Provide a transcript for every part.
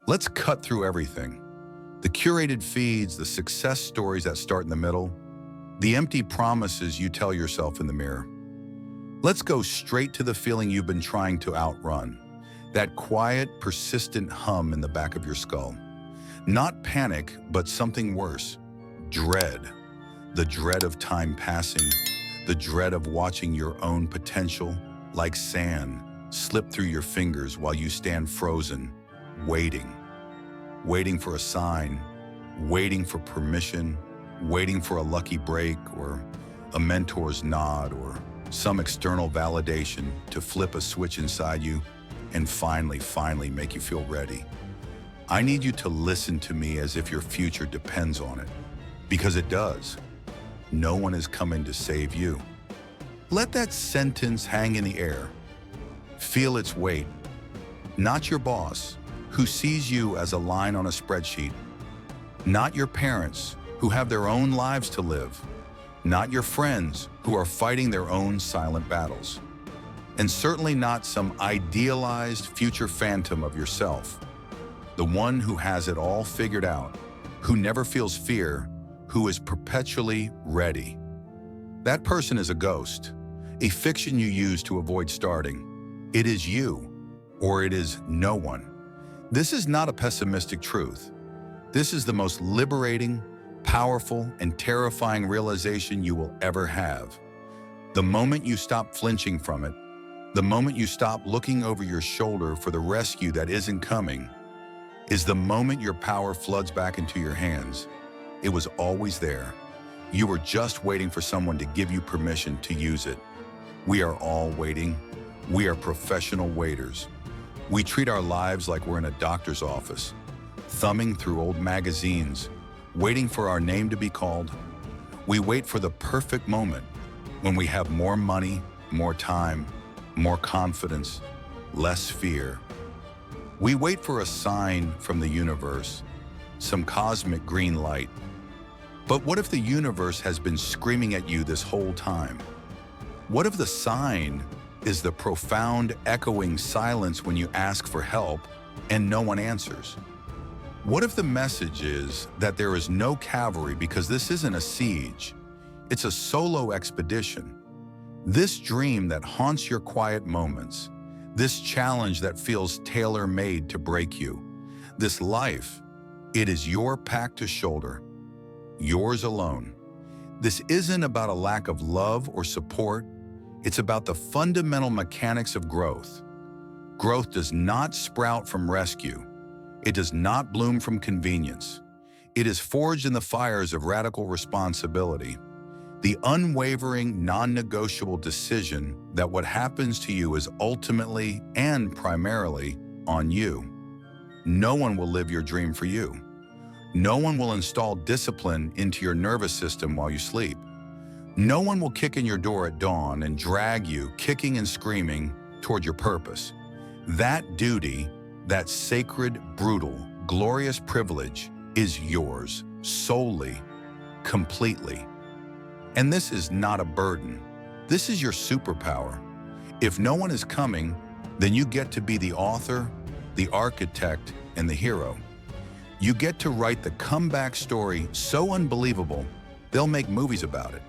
Let's cut through everything. The curated feeds, the success stories that start in the middle, the empty promises you tell yourself in the mirror. Let's go straight to the feeling you've been trying to outrun, that quiet, persistent hum in the back of your skull. Not panic, but something worse, dread. The dread of time passing, the dread of watching your own potential, like sand, slip through your fingers while you stand frozen, waiting. Waiting for a sign, waiting for permission, waiting for a lucky break or a mentor's nod or some external validation to flip a switch inside you and finally make you feel ready. I need you to listen to me as if your future depends on it, because it does. No one is coming to save you. Let that sentence hang in the air. Feel its weight. Not your boss, who sees you as a line on a spreadsheet. Not your parents, who have their own lives to live. Not your friends, who are fighting their own silent battles. And certainly not some idealized future phantom of yourself. The one who has it all figured out, who never feels fear, who is perpetually ready. That person is a ghost, a fiction you use to avoid starting. It is you, or it is no one. This is not a pessimistic truth. This is the most liberating, powerful, and terrifying realization you will ever have. The moment you stop flinching from it, the moment you stop looking over your shoulder for the rescue that isn't coming, is the moment your power floods back into your hands. It was always there. You were just waiting for someone to give you permission to use it. We are all waiting. We are professional waiters. We treat our lives like we're in a doctor's office, thumbing through old magazines, waiting for our name to be called. We wait for the perfect moment when we have more money, more time, more confidence, less fear. We wait for a sign from the universe, some cosmic green light. But what if the universe has been screaming at you this whole time? What if the sign is the profound, echoing silence when you ask for help and no one answers? What if the message is that there is no cavalry because this isn't a siege, it's a solo expedition? This dream that haunts your quiet moments, this challenge that feels tailor-made to break you, this life, it is your pack to shoulder, yours alone. This isn't about a lack of love or support. It's about the fundamental mechanics of growth. Growth does not sprout from rescue. It does not bloom from convenience. It is forged in the fires of radical responsibility. The unwavering, non-negotiable decision that what happens to you is ultimately and primarily on you. No one will live your dream for you. No one will install discipline into your nervous system while you sleep. No one will kick in your door at dawn and drag you, kicking and screaming, toward your purpose. That duty, that sacred, brutal, glorious privilege is yours, solely, completely. And this is not a burden. This is your superpower. If no one is coming, then you get to be the author, the architect, and the hero. You get to write the comeback story so unbelievable, they'll make movies about it.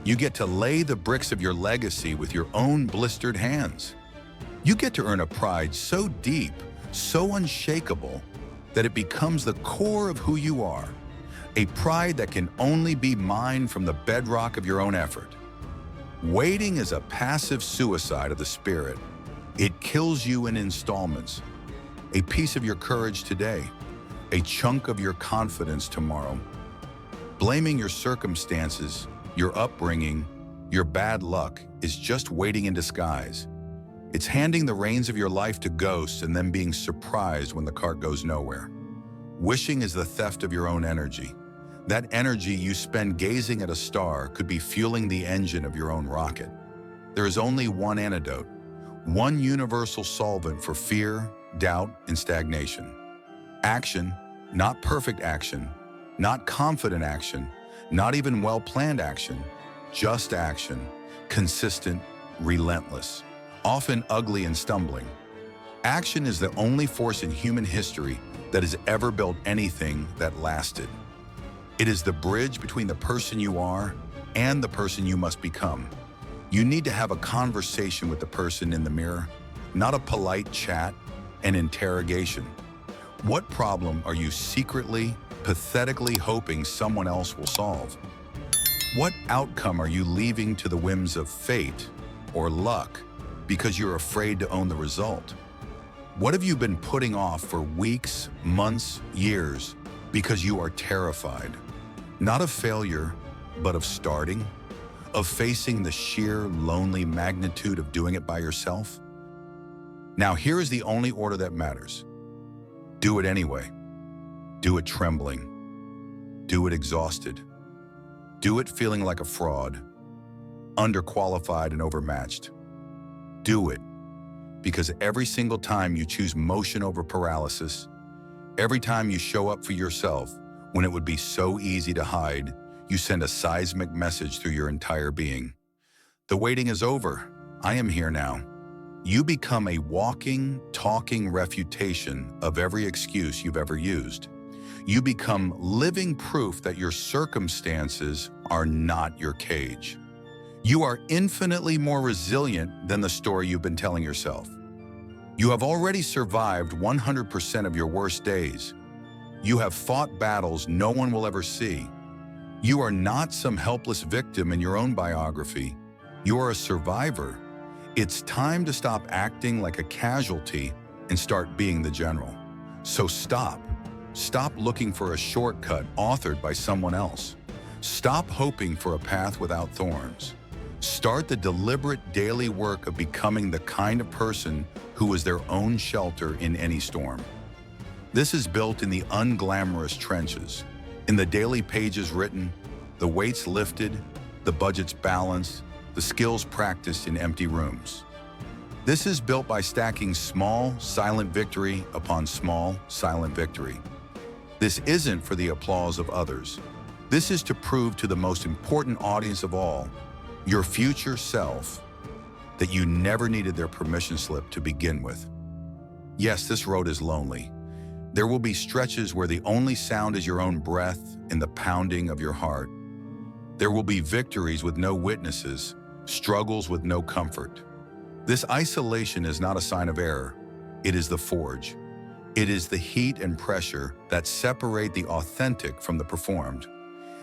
You get to lay the bricks of your legacy with your own blistered hands. You get to earn a pride so deep, so unshakable, that it becomes the core of who you are. A pride that can only be mined from the bedrock of your own effort. Waiting is a passive suicide of the spirit. It kills you in installments. A piece of your courage today, a chunk of your confidence tomorrow. Blaming your circumstances, your upbringing, your bad luck is just waiting in disguise. It's handing the reins of your life to ghosts and then being surprised when the cart goes nowhere. Wishing is the theft of your own energy. That energy you spend gazing at a star could be fueling the engine of your own rocket. There is only one antidote, one universal solvent for fear, doubt, and stagnation. Action, not perfect action, not confident action, not even well-planned action, just action, consistent, relentless, often ugly and stumbling. Action is the only force in human history that has ever built anything that lasted. It is the bridge between the person you are and the person you must become. You need to have a conversation with the person in the mirror, not a polite chat and interrogation. What problem are you secretly, pathetically hoping someone else will solve? What outcome are you leaving to the whims of fate or luck because you're afraid to own the result? What have you been putting off for weeks, months, years because you are terrified? Not of failure, but of starting, of facing the sheer lonely magnitude of doing it by yourself? Now here is the only order that matters. Do it anyway. Do it trembling. Do it exhausted. Do it feeling like a fraud, underqualified and overmatched. Do it, because every single time you choose motion over paralysis, every time you show up for yourself when it would be so easy to hide, you send a seismic message through your entire being. The waiting is over. I am here now. You become a walking, talking refutation of every excuse you've ever used. You become living proof that your circumstances are not your cage. You are infinitely more resilient than the story you've been telling yourself. You have already survived 100% of your worst days. You have fought battles no one will ever see. You are not some helpless victim in your own biography. You are a survivor. It's time to stop acting like a casualty and start being the general. So stop. Stop looking for a shortcut authored by someone else. Stop hoping for a path without thorns. Start the deliberate daily work of becoming the kind of person who is their own shelter in any storm. This is built in the unglamorous trenches, in the daily pages written, the weights lifted, the budgets balanced, the skills practiced in empty rooms. This is built by stacking small, silent victory upon small, silent victory. This isn't for the applause of others. This is to prove to the most important audience of all, your future self, that you never needed their permission slip to begin with. Yes, this road is lonely. There will be stretches where the only sound is your own breath and the pounding of your heart. There will be victories with no witnesses, struggles with no comfort. This isolation is not a sign of error. It is the forge. It is the heat and pressure that separate the authentic from the performed.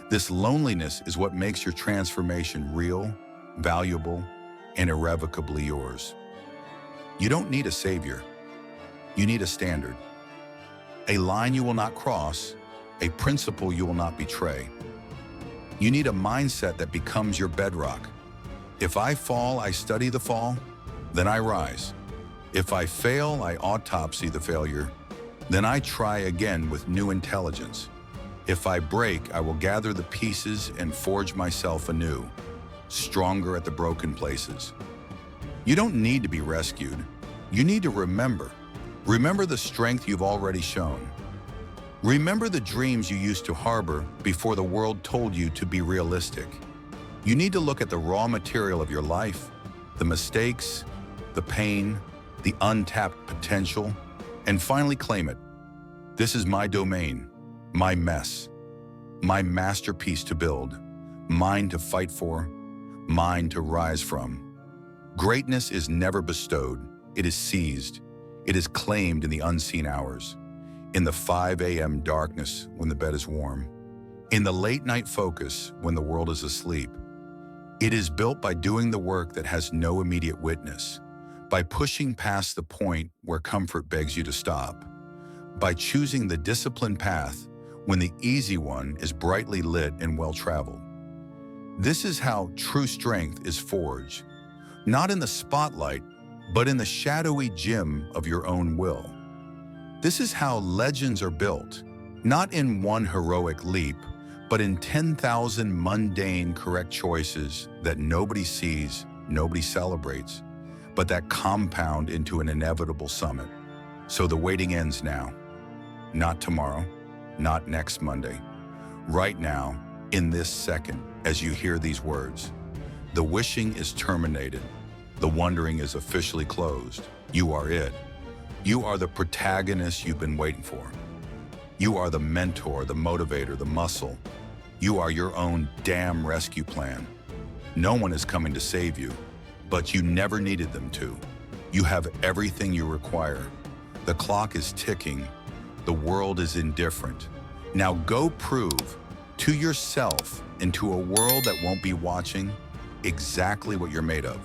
This loneliness is what makes your transformation real, valuable, and irrevocably yours. You don't need a savior. You need a standard. A line you will not cross, a principle you will not betray. You need a mindset that becomes your bedrock. If I fall, I study the fall, then I rise. If I fail, I autopsy the failure, then I try again with new intelligence. If I break, I will gather the pieces and forge myself anew, stronger at the broken places. You don't need to be rescued. You need to remember. Remember the strength you've already shown. Remember the dreams you used to harbor before the world told you to be realistic. You need to look at the raw material of your life, the mistakes, the pain, the untapped potential, and finally claim it. This is my domain, my mess, my masterpiece to build, mine to fight for, mine to rise from. Greatness is never bestowed, it is seized. It is claimed in the unseen hours, in the 5 a.m. darkness when the bed is warm, in the late night focus when the world is asleep. It is built by doing the work that has no immediate witness, by pushing past the point where comfort begs you to stop, by choosing the disciplined path when the easy one is brightly lit and well-traveled. This is how true strength is forged, not in the spotlight, but in the shadowy gym of your own will. This is how legends are built, not in one heroic leap, but in 10,000 mundane correct choices that nobody sees, nobody celebrates, but that compound into an inevitable summit. So the waiting ends now, not tomorrow, not next Monday. Right now, in this second, as you hear these words, the wishing is terminated. The wondering is officially closed. You are it. You are the protagonist you've been waiting for. You are the mentor, the motivator, the muscle. You are your own damn rescue plan. No one is coming to save you, but you never needed them to. You have everything you require. The clock is ticking. The world is indifferent. Now go prove to yourself and to a world that won't be watching exactly what you're made of.